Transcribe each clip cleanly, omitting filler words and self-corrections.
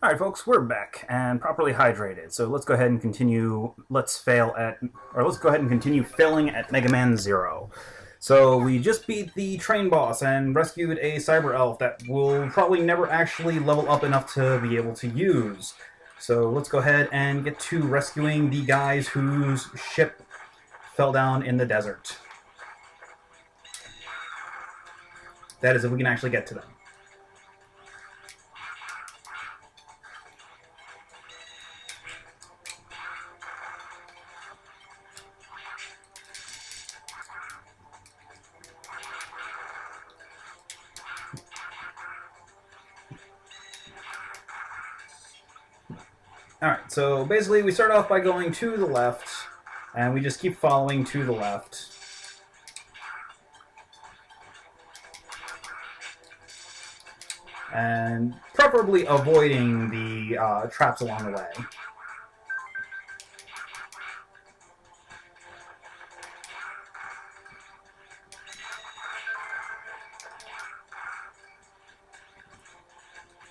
Alright folks, we're back and properly hydrated. So let's go ahead and continue, let's go ahead and continue failing at Megaman 0. So we just beat the train boss and rescued a cyber elf that will probably never actually level up enough to be able to use. So let's go ahead and get to rescuing the guys whose ship fell down in the desert. That is, if we can actually get to them. Alright, so basically we start off by going to the left, and we just keep following to the left. And preferably avoiding the traps along the way.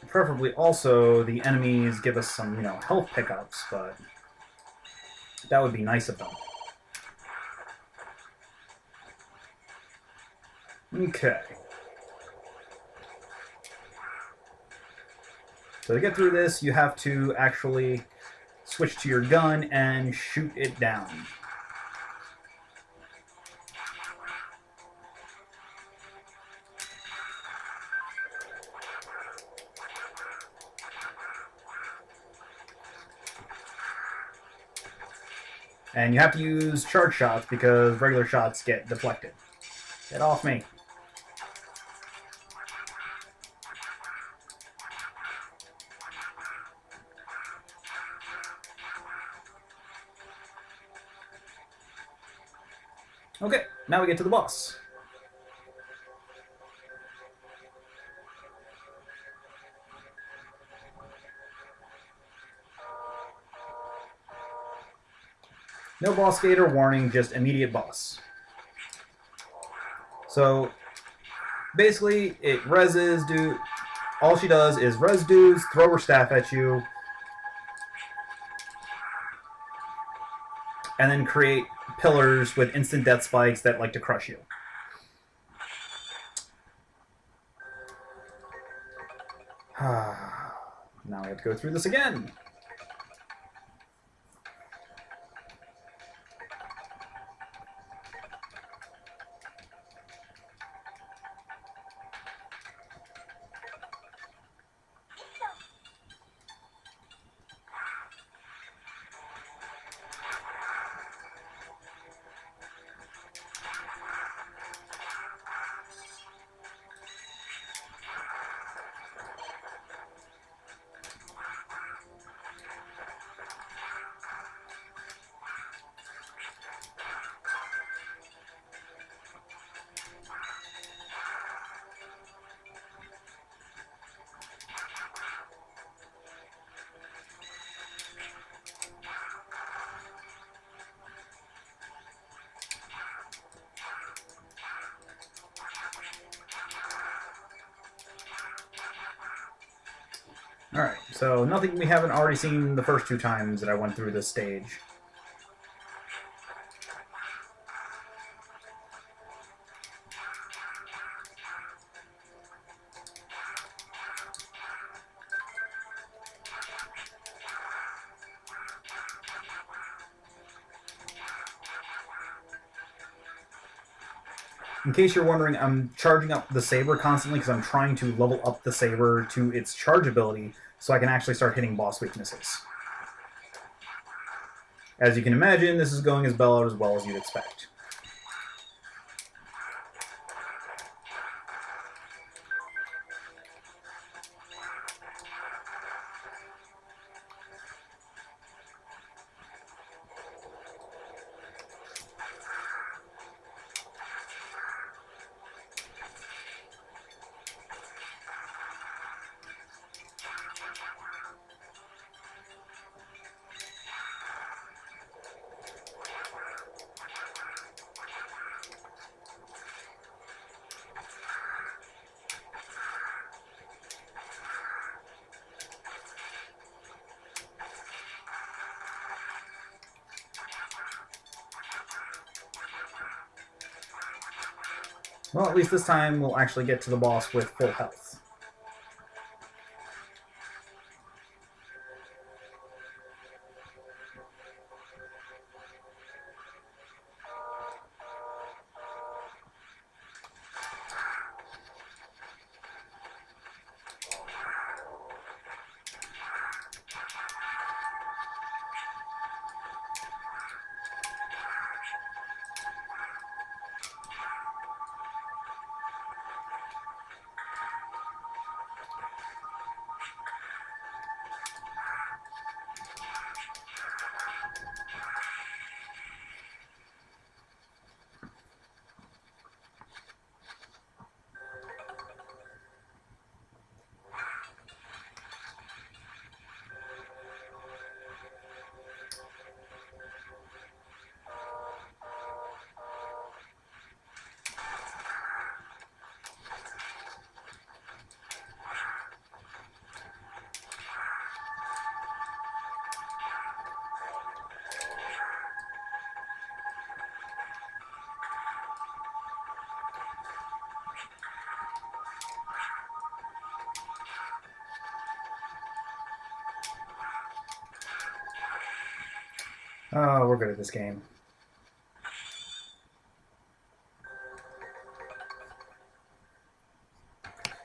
Preferably also the enemies give us some, health pickups, but that would be nice of them. Okay. So to get through this, you have to actually switch to your gun and shoot it down. And you have to use charge shots because regular shots get deflected. Get off me. Okay, now we get to the boss. No boss gate or warning, just immediate boss. So, basically, it reses, all she does is res dudes, throw her staff at you, and then create pillars with instant death spikes that like to crush you. Now we have to go through this again. Alright, so nothing we haven't already seen the first two times that I went through this stage. In case you're wondering, I'm charging up the saber constantly because I'm trying to level up the saber to its charge ability so I can actually start hitting boss weaknesses. As you can imagine, this is going as well as you'd expect. Well, at least this time we'll actually get to the boss with full health. Oh, we're good at this game.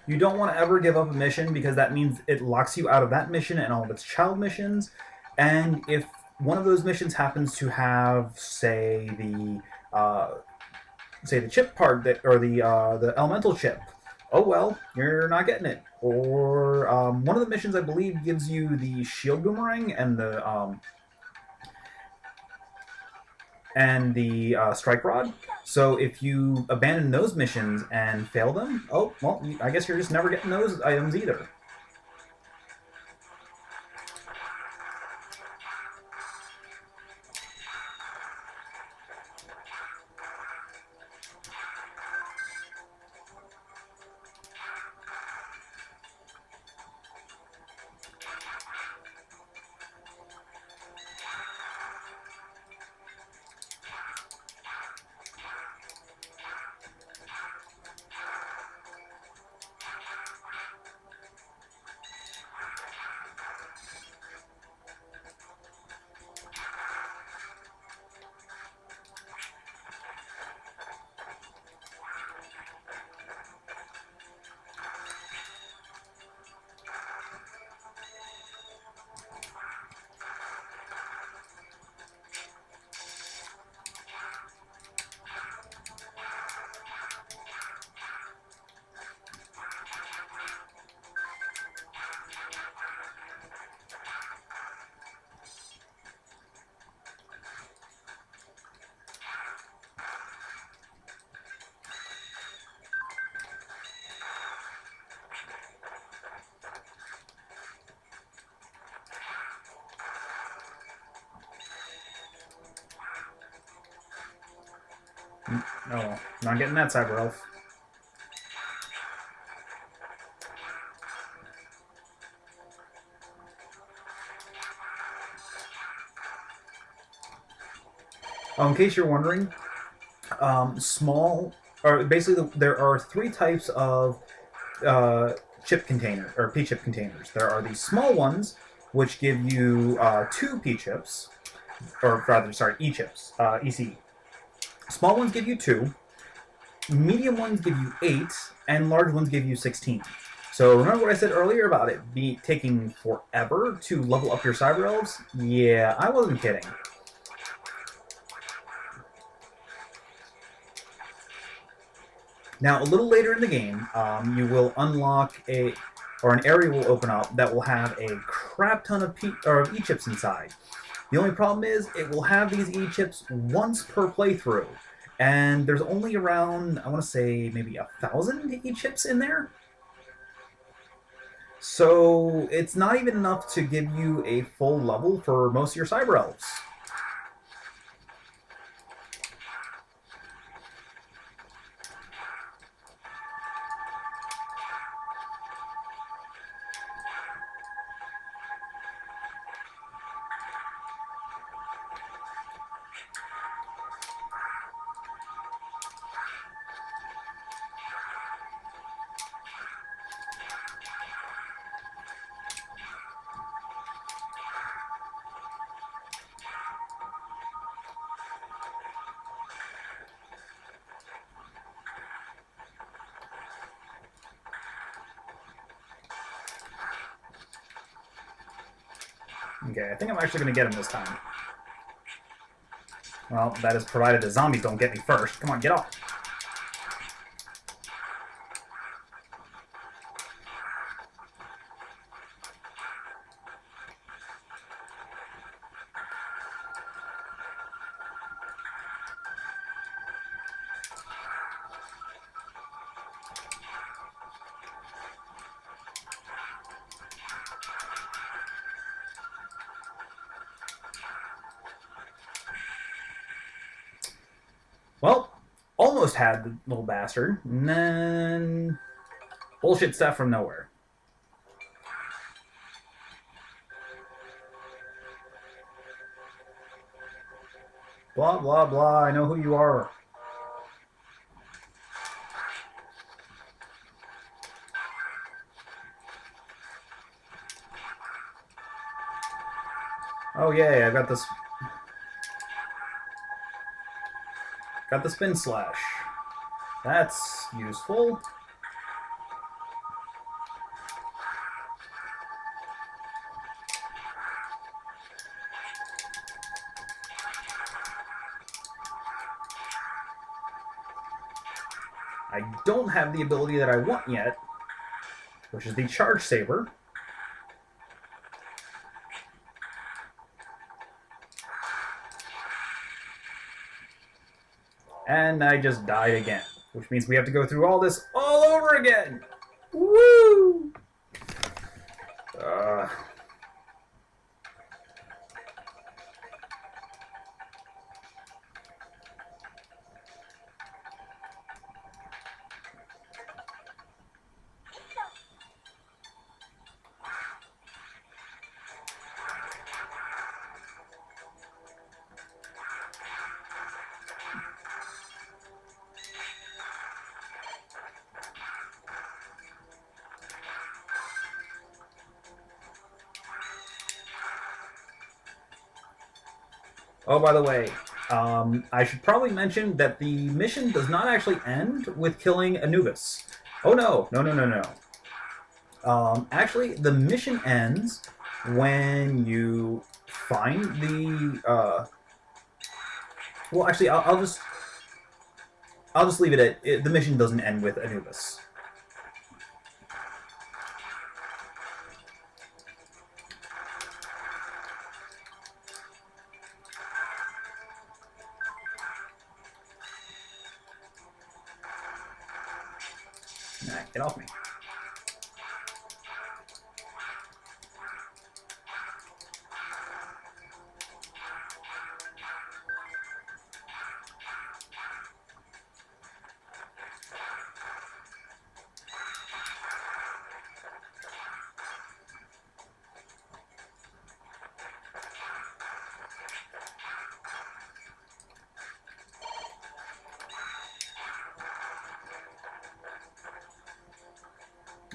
You don't want to ever give up a mission because that means it locks you out of that mission and all of its child missions. And if one of those missions happens to have, say the chip part that, or the elemental chip, oh well, you're not getting it. Or one of the missions I believe gives you the shield boomerang and the strike rod. So if you abandon those missions and fail them, oh, well, I guess you're just never getting those items either. Oh, not getting that cyber elf. Oh, in case you're wondering, there are three types of chip container or P chip containers. There are these small ones, which give you two P chips, or rather, sorry, E chips, EC. Small ones give you 2, medium ones give you 8, and large ones give you 16. So remember what I said earlier about it taking forever to level up your cyber elves? Yeah, I wasn't kidding. Now, a little later in the game, you will unlock an area will open up that will have a crap ton of E-chips inside. The only problem is it will have these E-chips once per playthrough, and there's only around, I want to say, maybe 1,000 E-chips in there. So it's not even enough to give you a full level for most of your cyber elves. Okay, I think I'm actually going to get him this time. Well, that is provided the zombies don't get me first. Come on, get off. Well, almost had the little bastard, and then bullshit stuff from nowhere. Blah, blah, blah, I know who you are. Oh, yay, I got this. Got the spin slash. That's useful. I don't have the ability that I want yet, which is the charge saber. And I just died again, which means we have to go through all this all over again. Woo! Oh, by the way, I should probably mention that the mission does not actually end with killing Anubis. Oh no, no, no, no, no. Actually, the mission ends when you find the. Well, actually, I'll just leave it at the mission doesn't end with Anubis. Nah, get off me.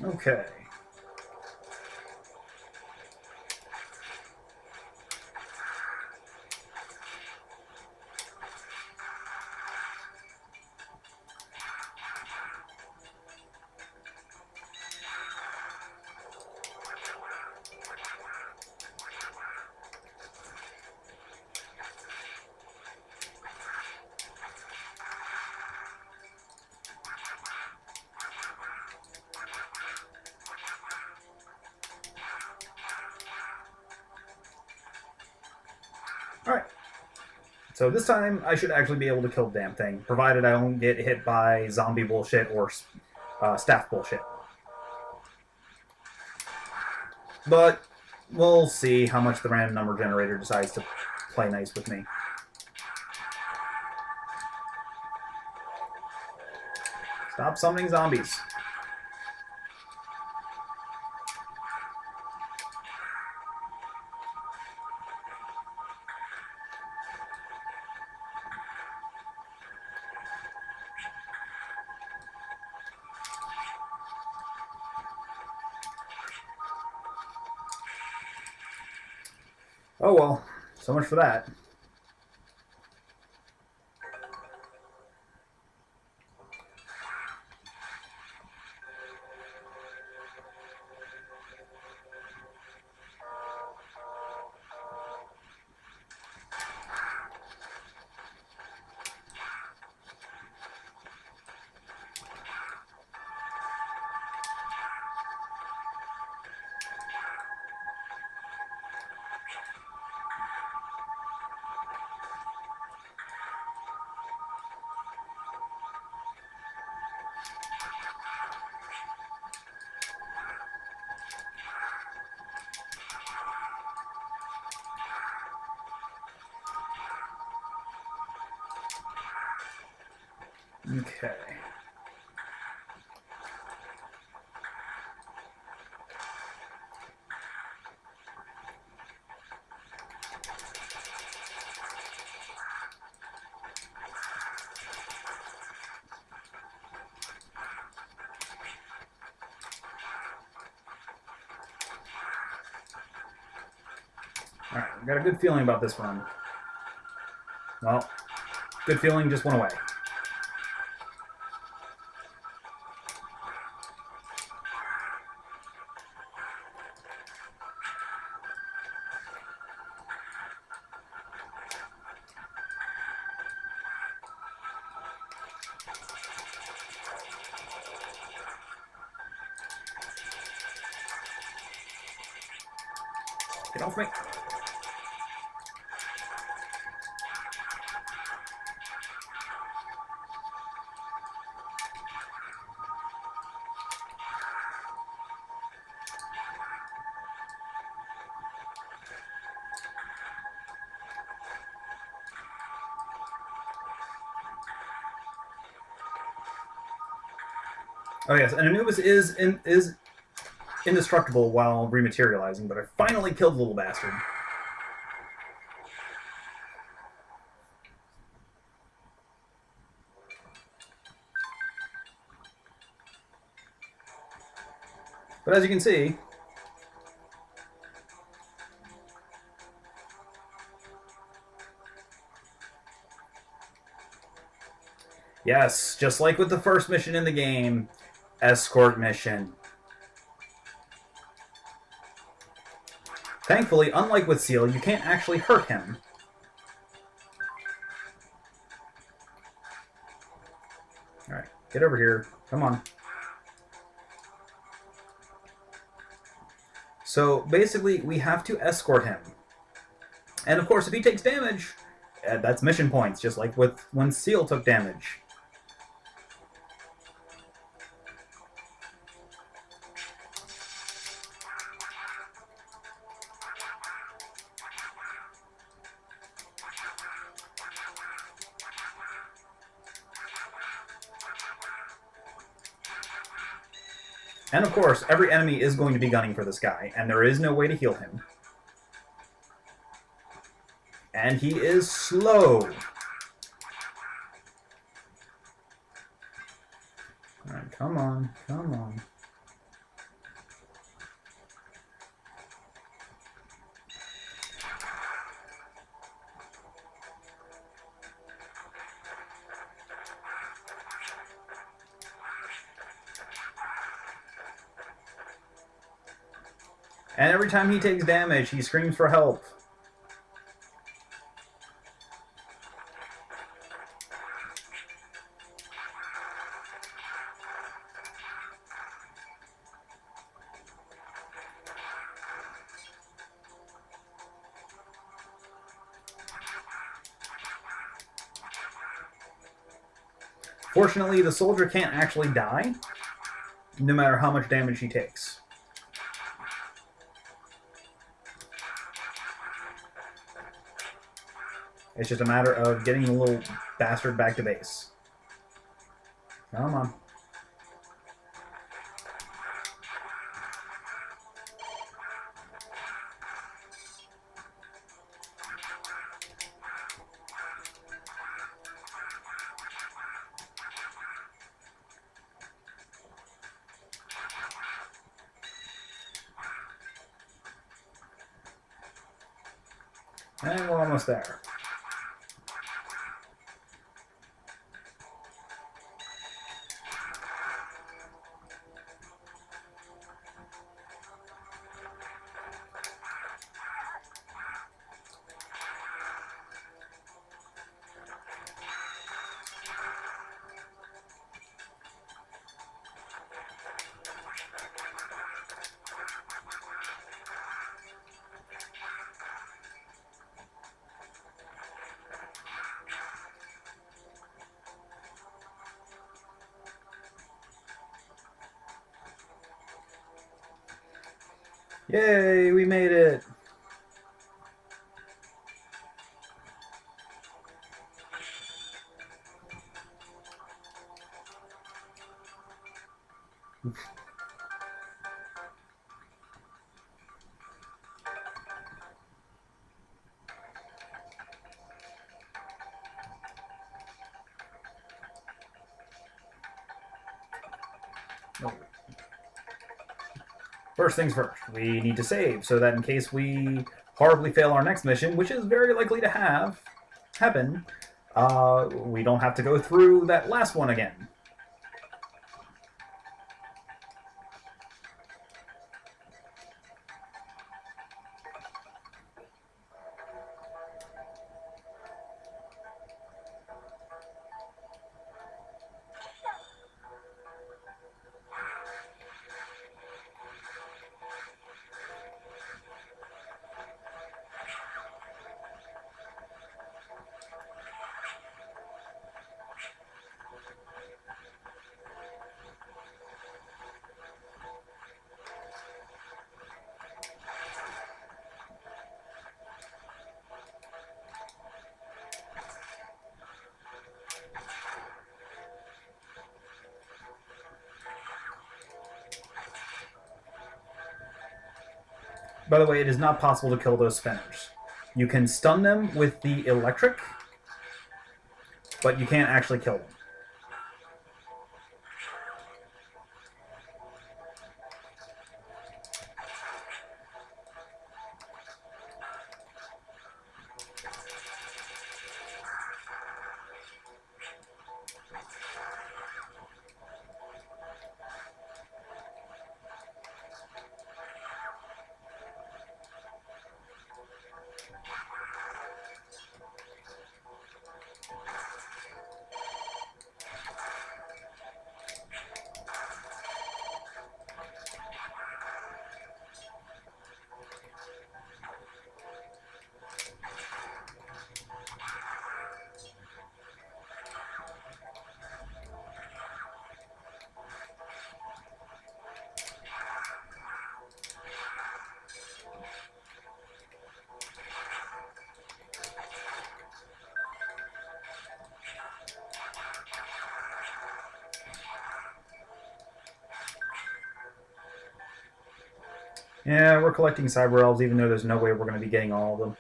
Okay. Alright. So this time, I should actually be able to kill the damn thing, provided I don't get hit by zombie bullshit or staff bullshit. But we'll see how much the random number generator decides to play nice with me. Stop summoning zombies. Oh well, so much for that. Okay. Alright, I've got a good feeling about this one. Well, good feeling just went away. Get off me. Oh yes, and Anubis is indestructible while rematerializing, but I finally killed the little bastard. But as you can see, yes, just like with the first mission in the game, escort mission. Thankfully, unlike with Seal, you can't actually hurt him. Alright, get over here. Come on. So, basically, we have to escort him. And of course, if he takes damage, that's mission points, just like with when Seal took damage. And of course, every enemy is going to be gunning for this guy, and there is no way to heal him. And he is slow. Alright, come on, come on. And every time he takes damage, he screams for help. Fortunately, the soldier can't actually die, no matter how much damage he takes. It's just a matter of getting the little bastard back to base. Come on. And we're almost there. Yay, we made it! No. First things first, we need to save so that in case we horribly fail our next mission, which is very likely to happen, we don't have to go through that last one again. By the way, it is not possible to kill those spinners. You can stun them with the electric, but you can't actually kill them. Yeah, we're collecting cyber elves, even though there's no way we're going to be getting all of them.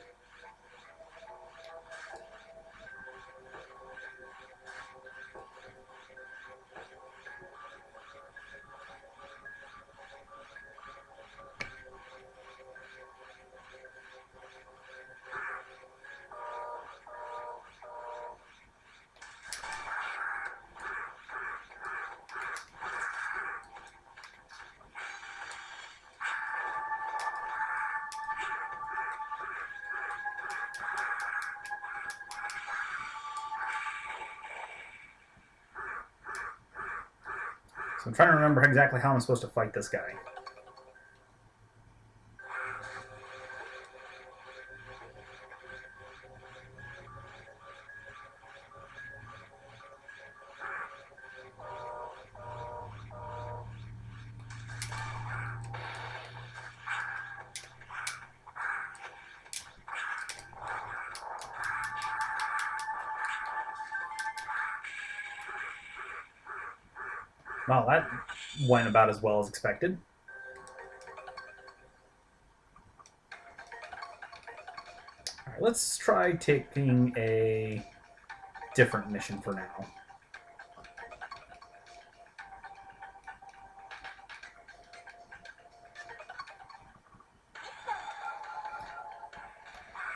So I'm trying to remember exactly how I'm supposed to fight this guy. Well, that went about as well as expected. All right, let's try taking a different mission for now.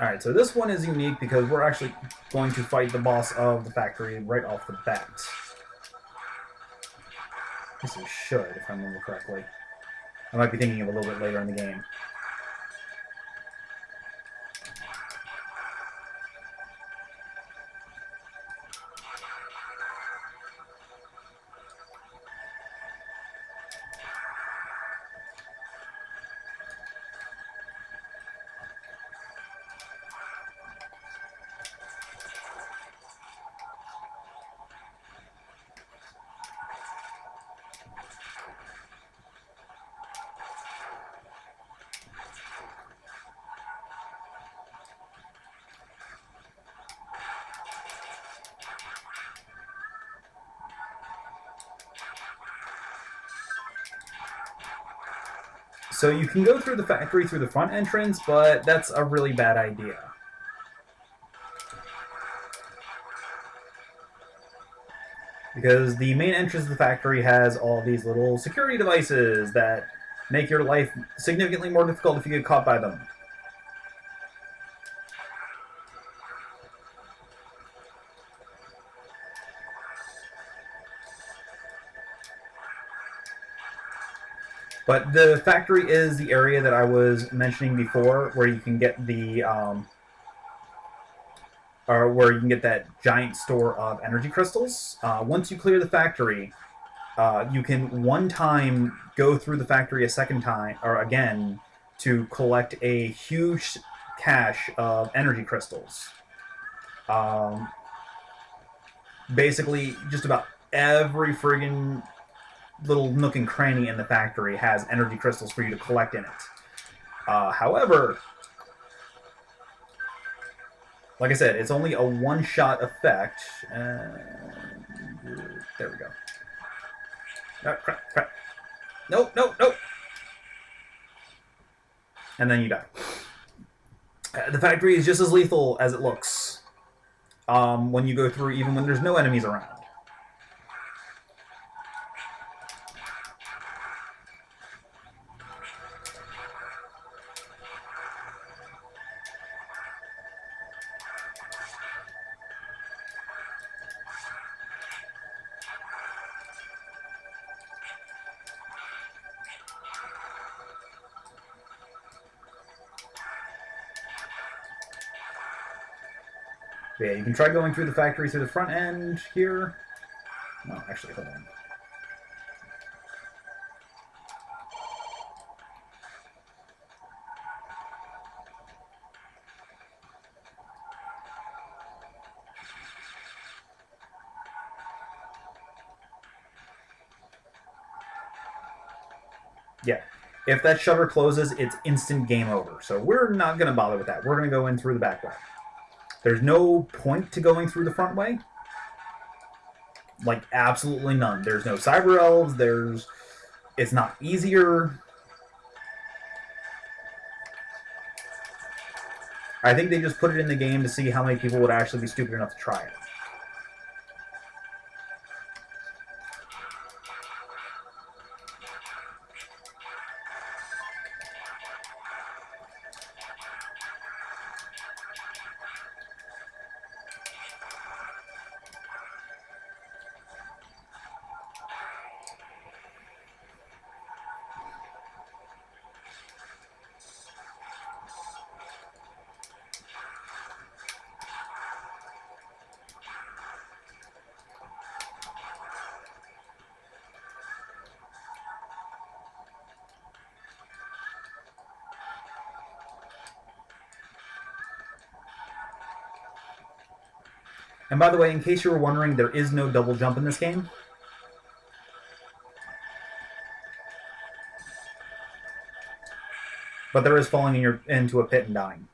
Alright, so this one is unique because we're actually going to fight the boss of the factory right off the bat. I guess we should, if I remember correctly. I might be thinking of a little bit later in the game. So you can go through the factory through the front entrance, but that's a really bad idea. Because the main entrance of the factory has all these little security devices that make your life significantly more difficult if you get caught by them. But the factory is the area that I was mentioning before, where you can get the, or where you can get that giant store of energy crystals. Once you clear the factory, you can one time go through the factory a second time, or again, to collect a huge cache of energy crystals. Basically, just about every friggin' little nook and cranny in the factory has energy crystals for you to collect in it. However, like I said, it's only a one-shot effect. There we go. Oh, crap. Nope. And then you die. The factory is just as lethal as it looks when you go through, even when there's no enemies around. But yeah, you can try going through the factory through the front end here. No, actually, hold on. Yeah. If that shutter closes, it's instant game over. So we're not going to bother with that. We're going to go in through the back way. There's no point to going through the front way. Like, absolutely none. There's no cyber elves. It's not easier. I think they just put it in the game to see how many people would actually be stupid enough to try it. And by the way, in case you were wondering, there is no double jump in this game. But there is falling into a pit and dying.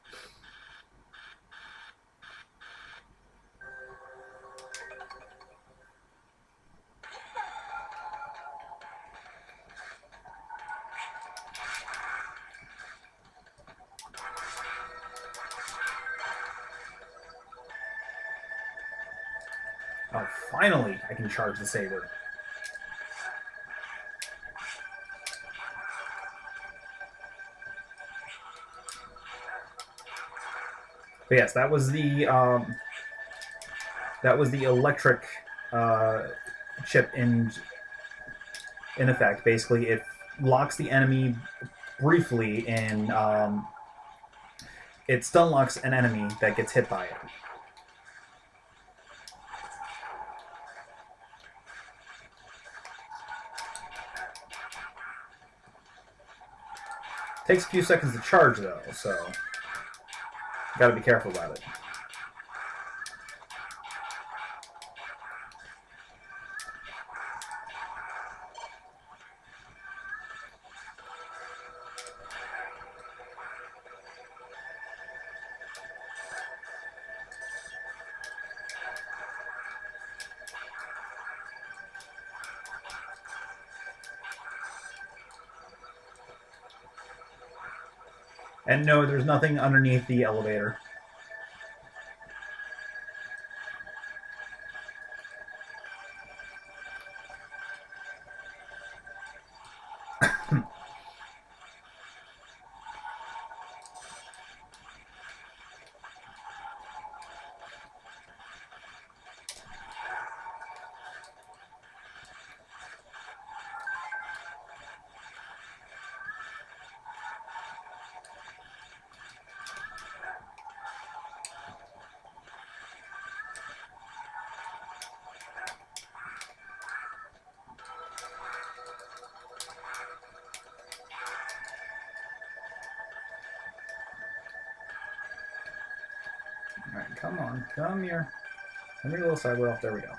Oh, finally, I can charge the saber. But yes, that was the electric chip in effect. Basically, it locks the enemy briefly in. It stun locks an enemy that gets hit by it. Takes a few seconds to charge, though, so gotta be careful about it. And no, there's nothing underneath the elevator. Alright, come on. Come here. Come here, little cyber elf. There we go.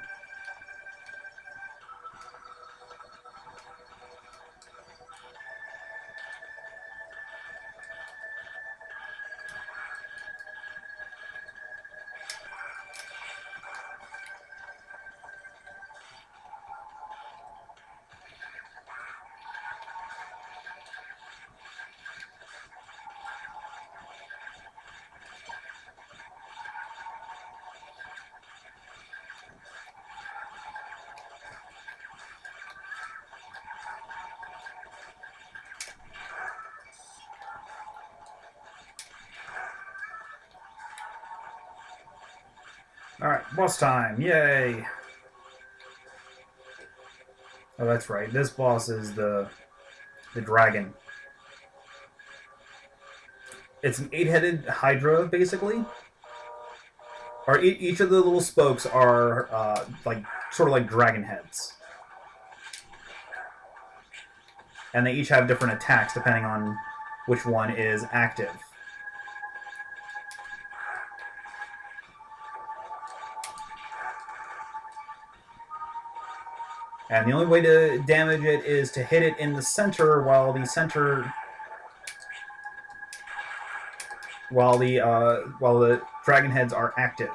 Alright, boss time. Yay! Oh, that's right. This boss is the dragon. It's an 8-headed hydra, basically. Or each of the little spokes are like sort of like dragon heads. And they each have different attacks depending on which one is active. And the only way to damage it is to hit it in the center while the dragon heads are active.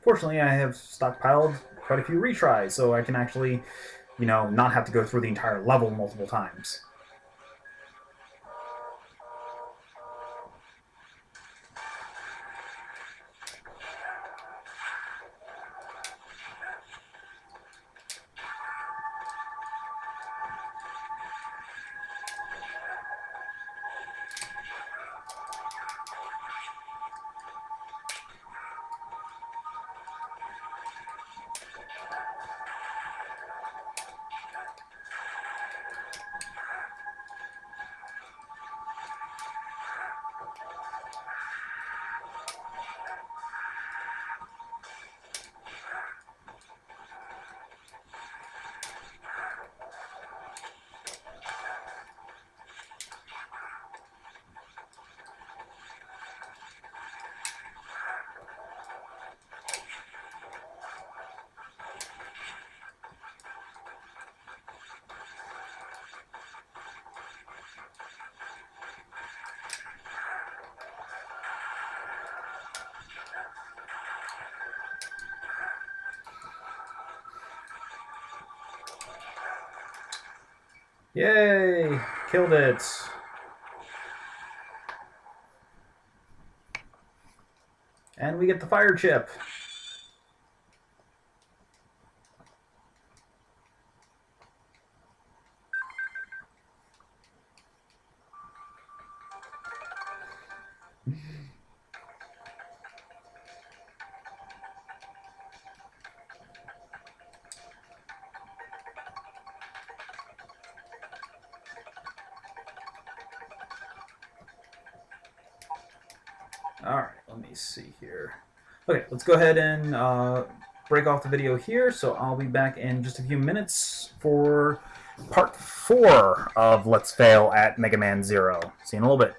Fortunately, I have stockpiled quite a few retries, so I can actually, not have to go through the entire level multiple times. Yay! Killed it! And we get the fire chip. Alright, let me see here. Okay, let's go ahead and break off the video here, so I'll be back in just a few minutes for part 4 of Let's Fail at Mega Man Zero. See you in a little bit.